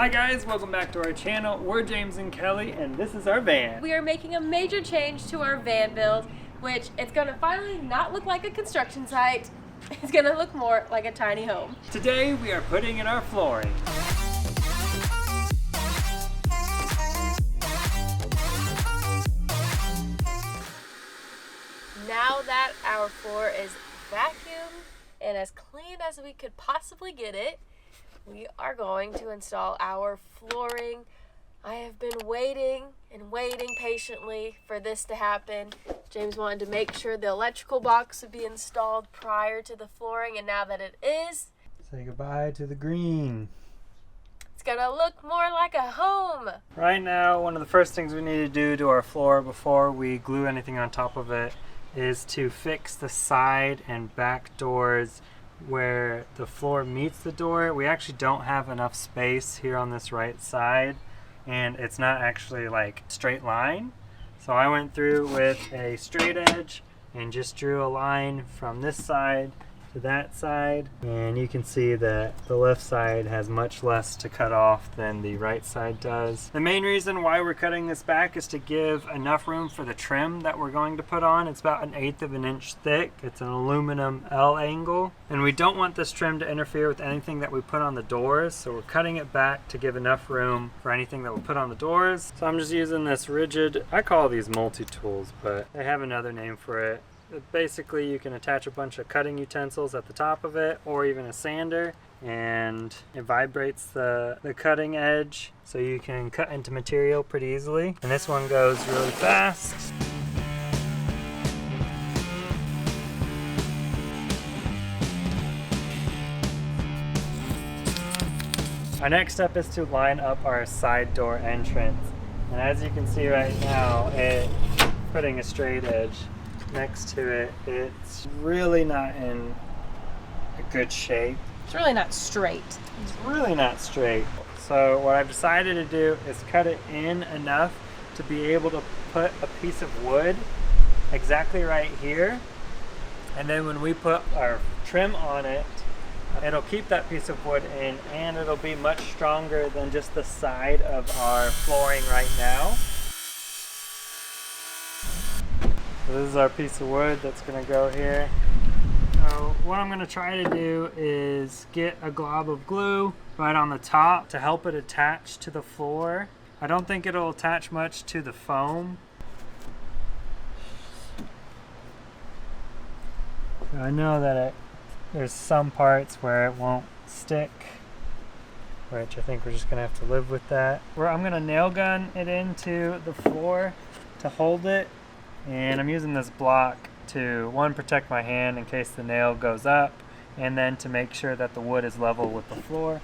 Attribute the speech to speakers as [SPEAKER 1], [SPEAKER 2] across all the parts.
[SPEAKER 1] Hi guys, welcome back to our channel. We're James and Kelly, and this is our van.
[SPEAKER 2] We are making a major change to our van build, which it's gonna finally not look like a construction site. It's gonna look more like a tiny home.
[SPEAKER 1] Today we are putting in our flooring.
[SPEAKER 2] Now that our floor is vacuumed and as clean as we could possibly get it, we are going to install our flooring. I have been waiting and waiting patiently for this to happen. James wanted to make sure the electrical box would be installed prior to the flooring, and now that it is,
[SPEAKER 1] Say goodbye to the green.
[SPEAKER 2] it's gonna look more like a home.
[SPEAKER 1] Right now, one of the first things we need to do to our floor before we glue anything on top of it is to fix the side and back doors where the floor meets the door. We actually don't have enough space here on this right side, and it's not actually like straight line. So I went through with a straight edge and just drew a line from this side to that side, and you can see that the left side has much less to cut off than the right side does. The main reason why we're cutting this back is to give enough room for the trim that we're going to put on. It's about 1/8 of an inch thick. It's an aluminum L angle, and we don't want this trim to interfere with anything that we put on the doors, so we're cutting it back to give enough room for anything that we put on the doors. So I'm just using this rigid, I call these multi-tools, but they have another name for it. Basically, you can attach a bunch of cutting utensils at the top of it, or even a sander, and it vibrates the cutting edge so you can cut into material pretty easily. And this one goes really fast. Our next step is to line up our side door entrance. And as you can see right now, it's putting a straight edge next to it. It's really not in a good shape.
[SPEAKER 2] It's really not straight.
[SPEAKER 1] It's really not straight. So what I've decided to do is cut it in enough to be able to put a piece of wood exactly right here. And then when we put our trim on it, it'll keep that piece of wood in, and it'll be much stronger than just the side of our flooring right now. So this is our piece of wood that's going to go here. So what I'm going to try to do is get a glob of glue right on the top to help it attach to the floor. I don't think it'll attach much to the foam. I know that there's some parts where it won't stick, which I think we're just going to have to live with that. I'm going to nail gun it into the floor to hold it. And I'm using this block to, one, protect my hand in case the nail goes up, and then to make sure that the wood is level with the floor.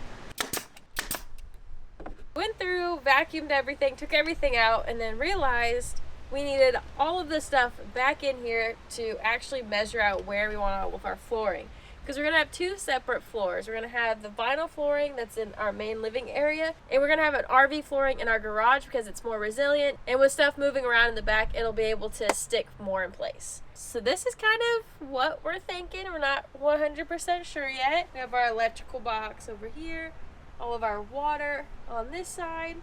[SPEAKER 2] Went through, vacuumed everything, took everything out, and then realized we needed all of this stuff back in here to actually measure out where we want all of our flooring. Because we're going to have two separate floors. We're going to have the vinyl flooring that's in our main living area, and we're going to have an RV flooring in our garage because it's more resilient, and with stuff moving around in the back, it'll be able to stick more in place. So this is kind of what we're thinking. We're not 100% sure yet. We have our electrical box over here, all of our water on this side.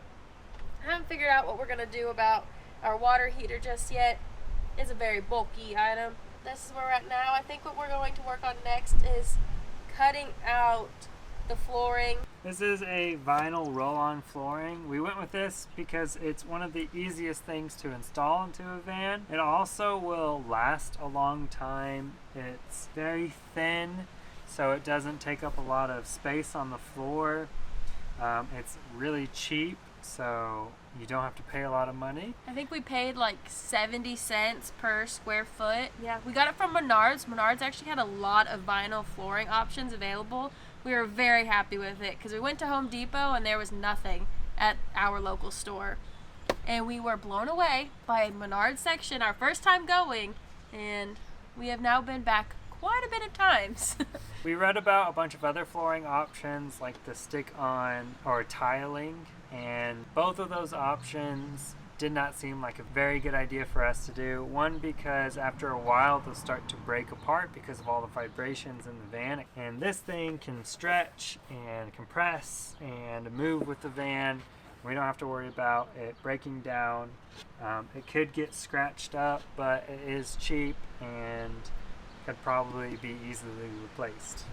[SPEAKER 2] I haven't figured out what we're going to do about our water heater just yet. It's a very bulky item. This is where we're at now. I think what we're going to work on next is cutting out the flooring.
[SPEAKER 1] This is a vinyl roll-on flooring. We went with this because it's one of the easiest things to install into a van. It also will last a long time. It's very thin, so it doesn't take up a lot of space on the floor. It's really cheap, so you don't have to pay a lot of money.
[SPEAKER 2] I think we paid like 70 cents per square foot. Yeah, we got it from Menards. Menards actually had a lot of vinyl flooring options available. We were very happy with it because we went to Home Depot and there was nothing at our local store. And we were blown away by Menards section our first time going, and we have now been back quite a bit of times.
[SPEAKER 1] We read about a bunch of other flooring options like the stick-on or tiling, and both of those options did not seem like a very good idea for us to do. One, because after a while they'll start to break apart because of all the vibrations in the van. And this thing can stretch and compress and move with the van. We don't have to worry about it breaking down. It could get scratched up, but it is cheap and could probably be easily replaced.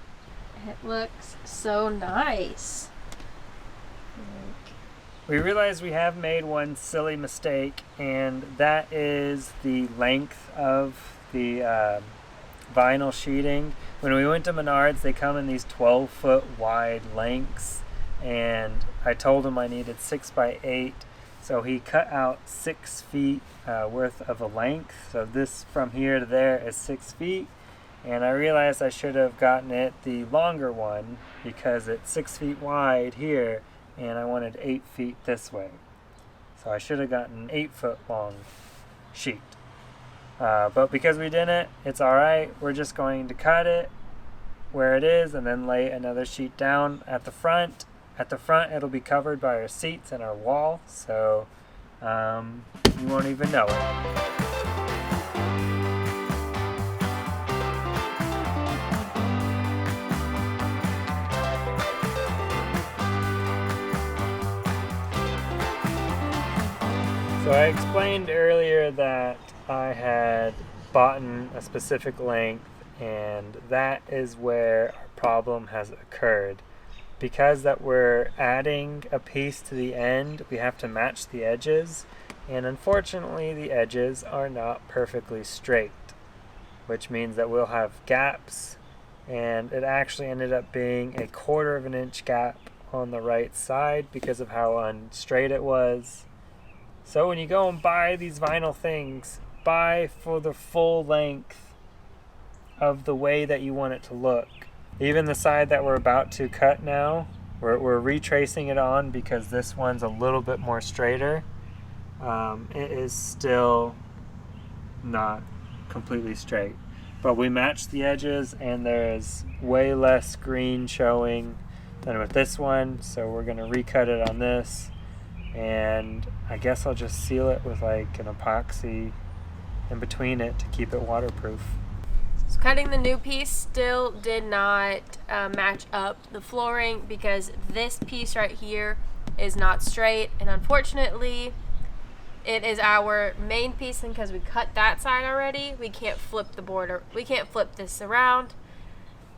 [SPEAKER 2] It looks so nice.
[SPEAKER 1] We realize we have made one silly mistake, and that is the length of the vinyl sheeting. When we went to Menards, they come in these 12-foot wide lengths, and I told him I needed 6 by 8, so he cut out 6 feet worth of a length. So this from here to there is 6 feet, and I realized I should have gotten it the longer one because it's 6 feet wide here, and I wanted 8 feet this way. So I should have gotten an 8-foot long sheet. But because we didn't, it's alright. We're just going to cut it where it is and then lay another sheet down at the front. At the front, it'll be covered by our seats and our wall, so you won't even know it. So I explained earlier that I had bought a specific length, and that is where our problem has occurred. Because that we're adding a piece to the end, we have to match the edges, and unfortunately the edges are not perfectly straight, which means that we'll have gaps, and it actually ended up being a 1/4 of an inch gap on the right side because of how unstraight it was. So when you go and buy these vinyl things, buy for the full length of the way that you want it to look. Even the side that we're about to cut now, we're retracing it on because this one's a little bit more straighter. It is still not completely straight. But we matched the edges, and there is way less green showing than with this one, so we're going to recut it on this. And I guess I'll just seal it with like an epoxy in between it to keep it waterproof.
[SPEAKER 2] So cutting the new piece still did not match up the flooring because this piece right here is not straight, and unfortunately it is our main piece, and because we cut that side already, we can't flip the border. We can't flip this around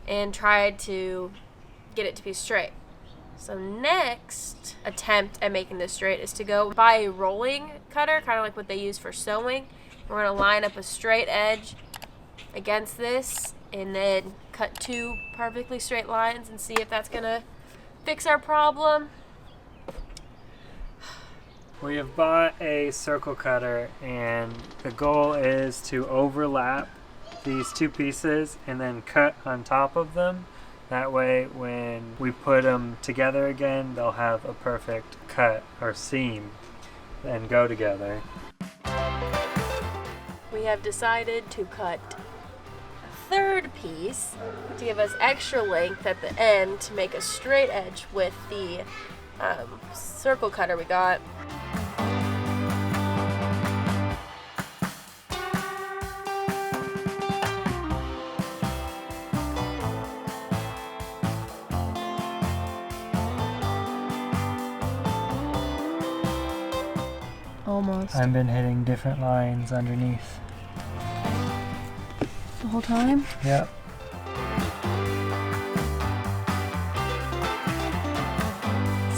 [SPEAKER 2] and try to get it to be straight. So next attempt at making this straight is to go buy a rolling cutter, kind of like what they use for sewing. We're going to line up a straight edge against this and then cut 2 perfectly straight lines and see if that's going to fix our problem.
[SPEAKER 1] We have bought a circle cutter, and the goal is to overlap these 2 pieces and then cut on top of them. That way, when we put them together again, they'll have a perfect cut or seam and go together.
[SPEAKER 2] We have decided to cut a 3rd piece to give us extra length at the end to make a straight edge with the circle cutter we got. Almost.
[SPEAKER 1] I've been hitting different lines underneath.
[SPEAKER 2] The whole time?
[SPEAKER 1] Yep.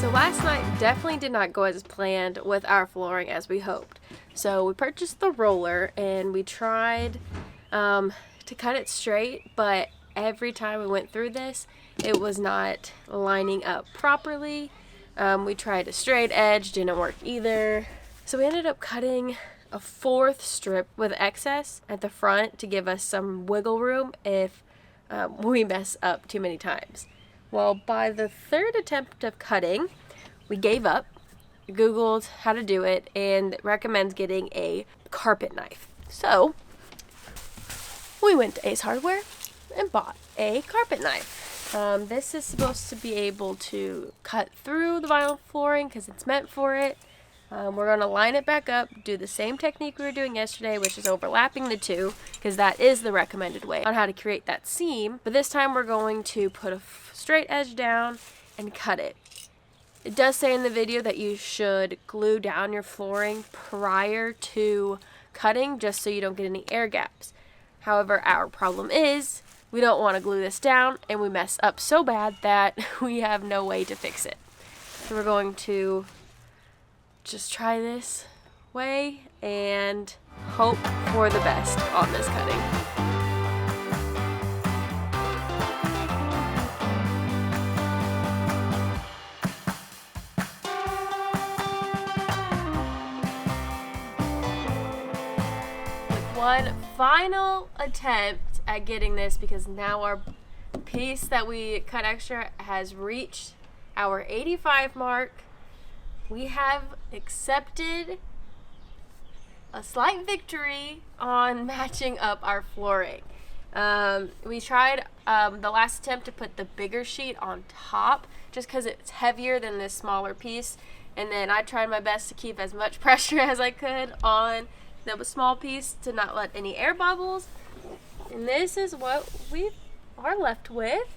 [SPEAKER 2] So last night definitely did not go as planned with our flooring as we hoped. So we purchased the roller and we tried to cut it straight, but every time we went through this, it was not lining up properly. We tried a straight edge, didn't work either. So we ended up cutting a 4th strip with excess at the front to give us some wiggle room if we mess up too many times. Well, by the 3rd attempt of cutting, we gave up, Googled how to do it, and it recommends getting a carpet knife. So we went to Ace Hardware and bought a carpet knife. This is supposed to be able to cut through the vinyl flooring because it's meant for it. We're going to line it back up, do the same technique we were doing yesterday, which is overlapping the two, because that is the recommended way on how to create that seam. But this time we're going to put a straight edge down and cut it. It does say in the video that you should glue down your flooring prior to cutting, just so you don't get any air gaps. However, our problem is we don't want to glue this down, and we mess up so bad that we have no way to fix it. So we're going to just try this way and hope for the best on this cutting. One final attempt at getting this, because now our piece that we cut extra has reached our 85 mark. We have accepted a slight victory on matching up our flooring. We tried the last attempt to put the bigger sheet on top just because it's heavier than this smaller piece, and then I tried my best to keep as much pressure as I could on the small piece to not let any air bubbles, and this is what we are left with.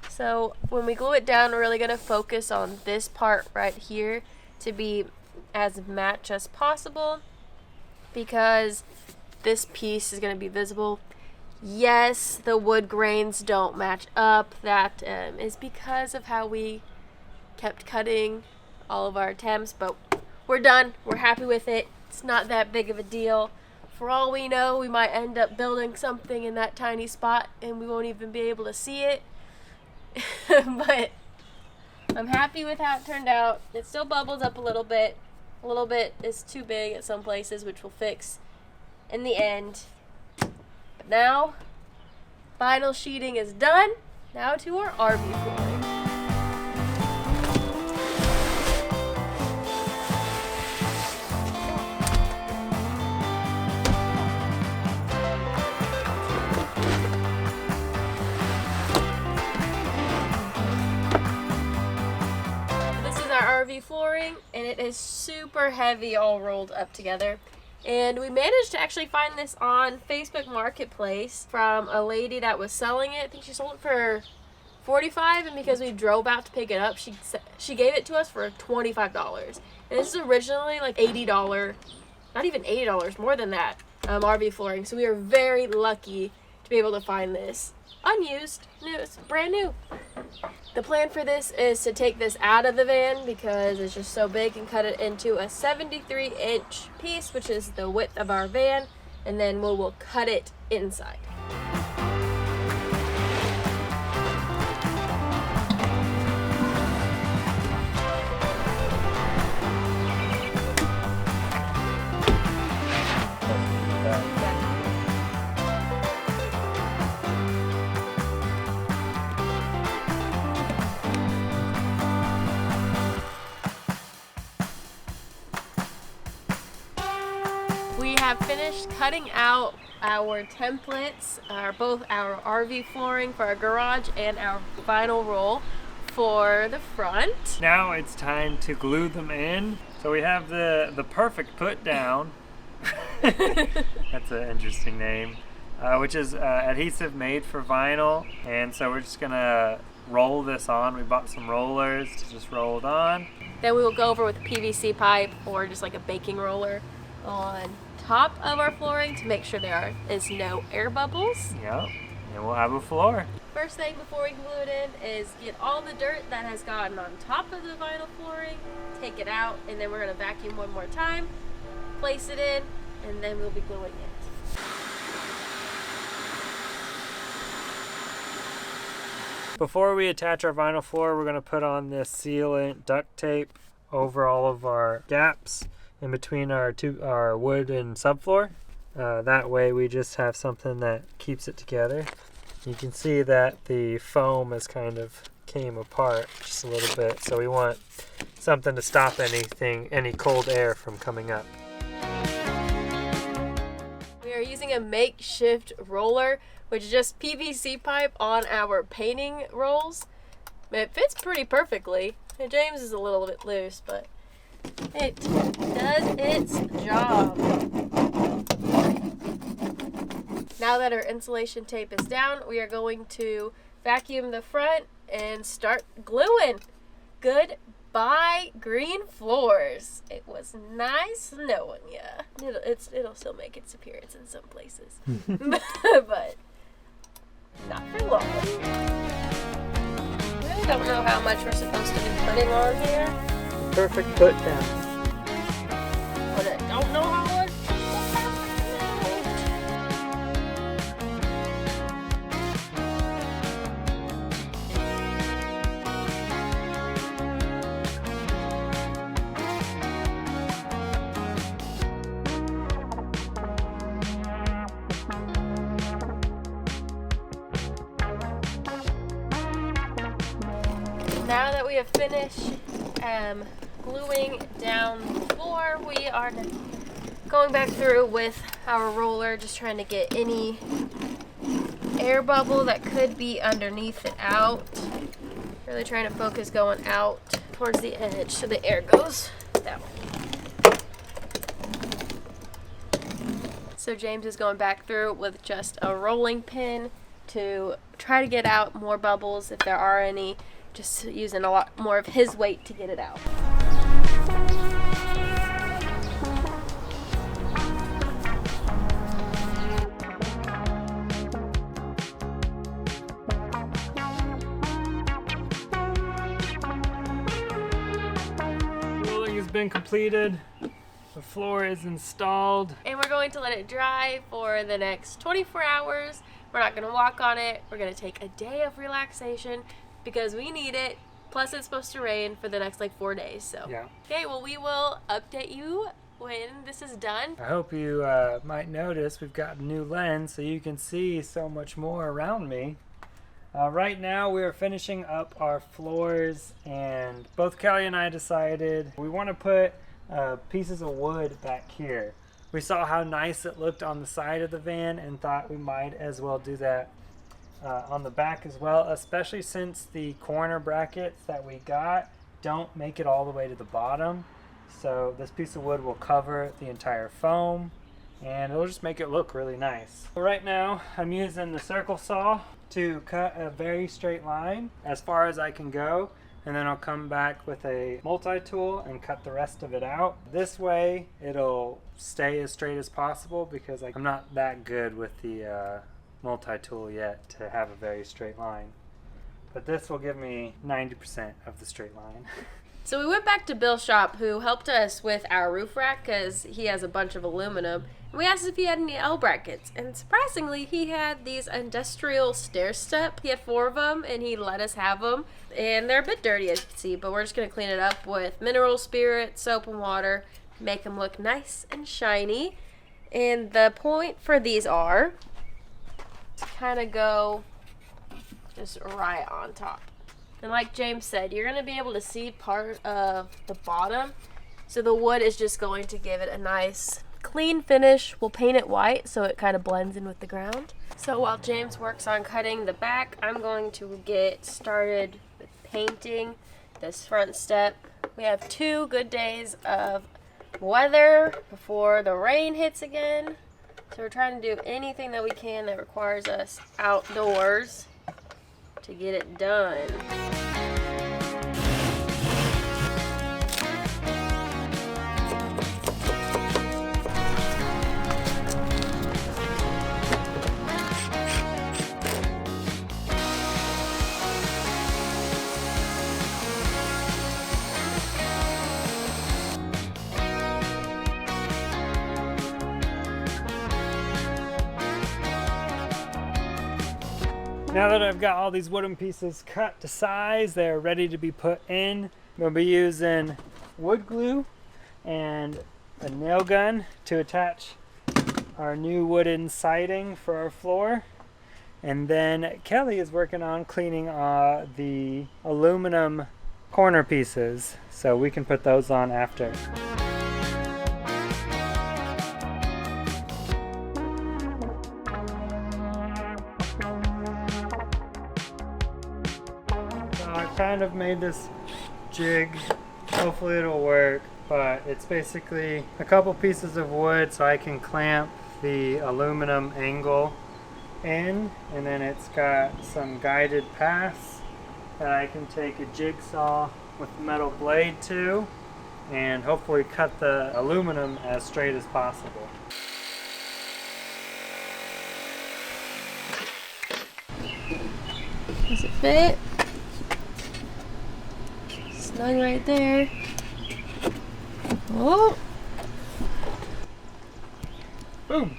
[SPEAKER 2] So when we glue it down, we're really going to focus on this part right here to be as match as possible, because this piece is going to be visible. Yes, the wood grains don't match up. That is because of how we kept cutting all of our attempts, but we're done. We're happy with it. It's not that big of a deal. For all we know, we might end up building something in that tiny spot and we won't even be able to see it. But I'm happy with how it turned out. It still bubbles up a little bit. A little bit is too big at some places, which we'll fix in the end. But now, vinyl sheeting is done. Now to our RV flooring. RV flooring, and it is super heavy all rolled up together. And we managed to actually find this on Facebook Marketplace from a lady that was selling it. I think she sold it for $45, and because we drove out to pick it up, she gave it to us for $25. And this is originally like $80, not even $80, more than that, RV flooring. So we are very lucky to be able to find this unused. It's brand new. The plan for this is to take this out of the van because it's just so big, and cut it into a 73-inch piece, which is the width of our van, and then we will cut it inside. We have finished cutting out our templates, both our RV flooring for our garage and our vinyl roll for the front.
[SPEAKER 1] Now it's time to glue them in. So we have the perfect put down. That's an interesting name. Which is adhesive made for vinyl. And so we're just gonna roll this on. We bought some rollers to just roll it on.
[SPEAKER 2] Then we will go over with a PVC pipe or just like a baking roller on top of our flooring to make sure there is no air bubbles.
[SPEAKER 1] Yep, and we'll have a floor.
[SPEAKER 2] First thing before we glue it in is get all the dirt that has gotten on top of the vinyl flooring, take it out, and then we're going to vacuum one more time, place it in, and then we'll be gluing it.
[SPEAKER 1] Before we attach our vinyl floor, we're going to put on this sealant duct tape over all of our gaps in between our wood and subfloor. That way we just have something that keeps it together. You can see that the foam has kind of came apart just a little bit, so we want something to stop any cold air from coming up.
[SPEAKER 2] We are using a makeshift roller, which is just PVC pipe on our painting rolls. It fits pretty perfectly. James is a little bit loose, but It does its job. Now that our insulation tape is down, we are going to vacuum the front and start gluing. Goodbye, green floors. It was nice knowing ya. It'll still make its appearance in some places, but not for long. I really don't know how much we're supposed to be putting on here.
[SPEAKER 1] Perfect put down.
[SPEAKER 2] But I don't know how much. Now that we have finished gluing down the floor, we are going back through with our roller, just trying to get any air bubble that could be underneath it out. Really trying to focus going out towards the edge so the air goes that way. So James is going back through with just a rolling pin to try to get out more bubbles if there are any. Just using a lot more of his weight to get it out.
[SPEAKER 1] Rolling has been completed. The floor is installed.
[SPEAKER 2] And we're going to let it dry for the next 24 hours. We're not going to walk on it. We're going to take a day of relaxation because we need it. Plus it's supposed to rain for the next 4 days. So
[SPEAKER 1] Yeah.
[SPEAKER 2] Okay, well we will update you when this is done.
[SPEAKER 1] I hope you might notice we've got a new lens so you can see so much more around me. Right now we are finishing up our floors, and both Kelly and I decided we want to put pieces of wood back here. We saw how nice it looked on the side of the van and thought we might as well do that on the back as well, especially since the corner brackets that we got don't make it all the way to the bottom. So this piece of wood will cover the entire foam and it'll just make it look really nice. Right now I'm using the circle saw to cut a very straight line as far as I can go, and then I'll come back with a multi-tool and cut the rest of it out. This way it'll stay as straight as possible because I'm not that good with the multi-tool yet to have a very straight line. But this will give me 90% of the straight line.
[SPEAKER 2] So we went back to Bill's shop, who helped us with our roof rack because he has a bunch of aluminum. And we asked if he had any L brackets, and surprisingly he had these industrial stair step. He had 4 of them and he let us have them, and they're a bit dirty as you can see, but we're just going to clean it up with mineral spirit, soap and water, make them look nice and shiny. And the point for these are to kind of go just right on top. And like James said, you're going to be able to see part of the bottom. So the wood is just going to give it a nice clean finish. We'll paint it white so it kind of blends in with the ground. So while James works on cutting the back, I'm going to get started with painting this front step. We have 2 good days of weather before the rain hits again. So we're trying to do anything that we can that requires us outdoors to get it done.
[SPEAKER 1] Now that I've got all these wooden pieces cut to size, they're ready to be put in. I'm going to be using wood glue and a nail gun to attach our new wooden siding for our floor. And then Kelly is working on cleaning the aluminum corner pieces, so we can put those on after. Kind of made this jig. Hopefully it'll work. but it's basically a couple pieces of wood so I can clamp the aluminum angle in, and then it's got some guided paths that I can take a jigsaw with a metal blade to and hopefully cut the aluminum as straight as possible.
[SPEAKER 2] Does it fit? Snug right there. Oh!
[SPEAKER 1] Boom!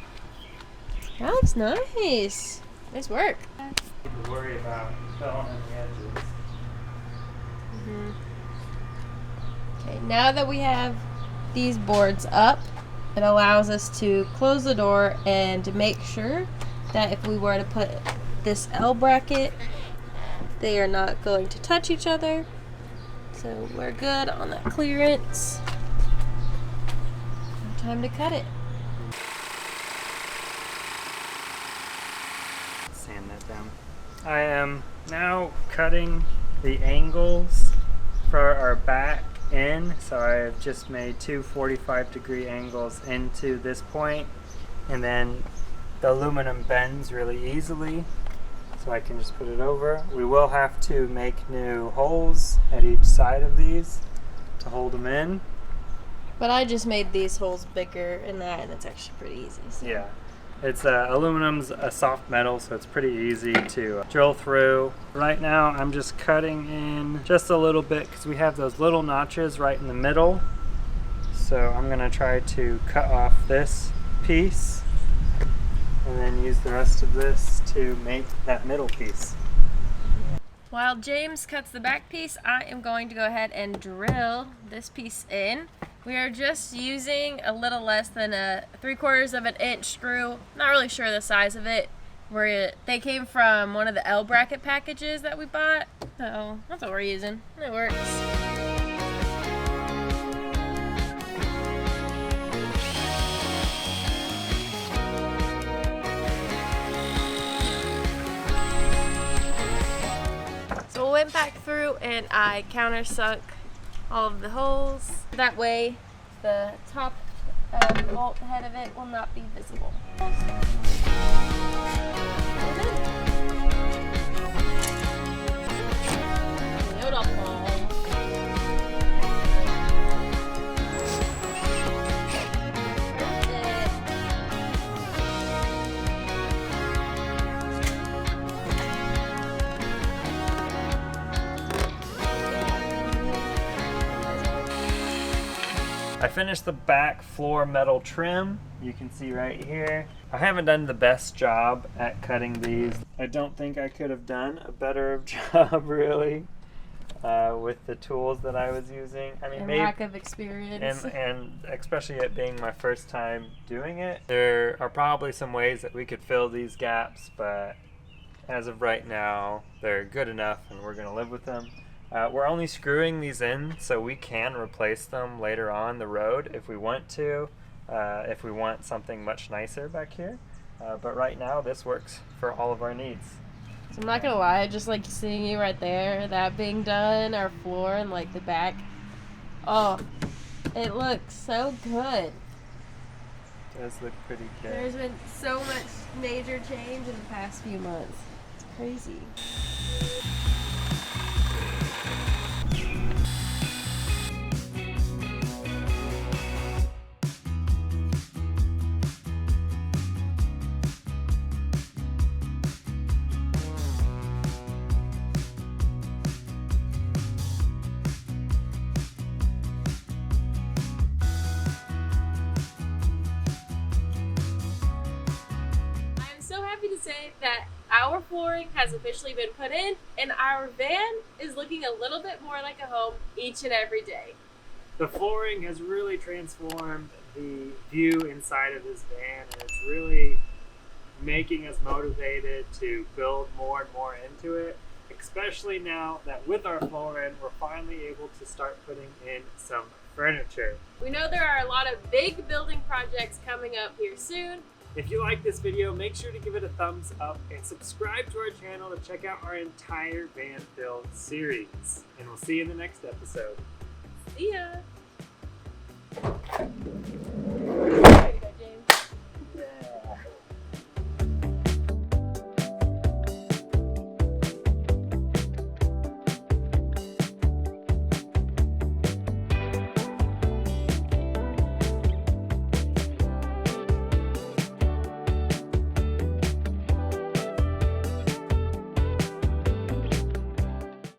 [SPEAKER 2] That looks nice. Nice work.
[SPEAKER 1] To worry about filling in the edges.
[SPEAKER 2] Okay, now that we have these boards up, it allows us to close the door and make sure that if we were to put this L bracket, they are not going to touch each other. So we're good on that clearance. Time to cut it.
[SPEAKER 1] Sand that down. I am now cutting the angles for our back in. So I've just made two 45-degree angles into this point, and then the aluminum bends really easily. So I can just put it over. We will have to make new holes at each side of these to hold them in.
[SPEAKER 2] But I just made these holes bigger in that, and it's actually pretty easy. So.
[SPEAKER 1] Yeah, it's aluminum's a soft metal, so it's pretty easy to drill through. Right now I'm just cutting in just a little bit because we have those little notches right in the middle. So I'm gonna try to cut off this piece and then use the rest of this to make that middle piece.
[SPEAKER 2] While James cuts the back piece, I am going to go ahead and drill this piece in. We are just using a little less than a 3/4 of an inch screw. Not really sure the size of it. They came from one of the L bracket packages that we bought, so that's what we're using. It works. So I went back through and I countersunk all of the holes. That way the top bolt head of it will not be visible. Beautiful.
[SPEAKER 1] I finished the back floor metal trim. You can see right here. I haven't done the best job at cutting these. I don't think I could have done a better job really with the tools that I was using. I mean, maybe
[SPEAKER 2] lack of experience.
[SPEAKER 1] and especially it being my first time doing it. There are probably some ways that we could fill these gaps, but as of right now, they're good enough and we're gonna live with them. We're only screwing these in so we can replace them later on the road if we want to, if we want something much nicer back here. But right now this works for all of our needs.
[SPEAKER 2] So I'm not gonna lie, just like seeing you right there, that being done, our floor and like the back, oh, it looks so good.
[SPEAKER 1] It does look pretty good.
[SPEAKER 2] There's been so much major change in the past few months. It's crazy. Say that our flooring has officially been put in and our van is looking a little bit more like a home each and every day.
[SPEAKER 1] The flooring has really transformed the view inside of this van, and it's really making us motivated to build more and more into it, especially now that with our flooring we're finally able to start putting in some furniture.
[SPEAKER 2] We know there are a lot of big building projects coming up here soon.
[SPEAKER 1] If you like this video, make sure to give it a thumbs up and subscribe to our channel to check out our entire van build series. And we'll see you in the next episode.
[SPEAKER 2] See ya!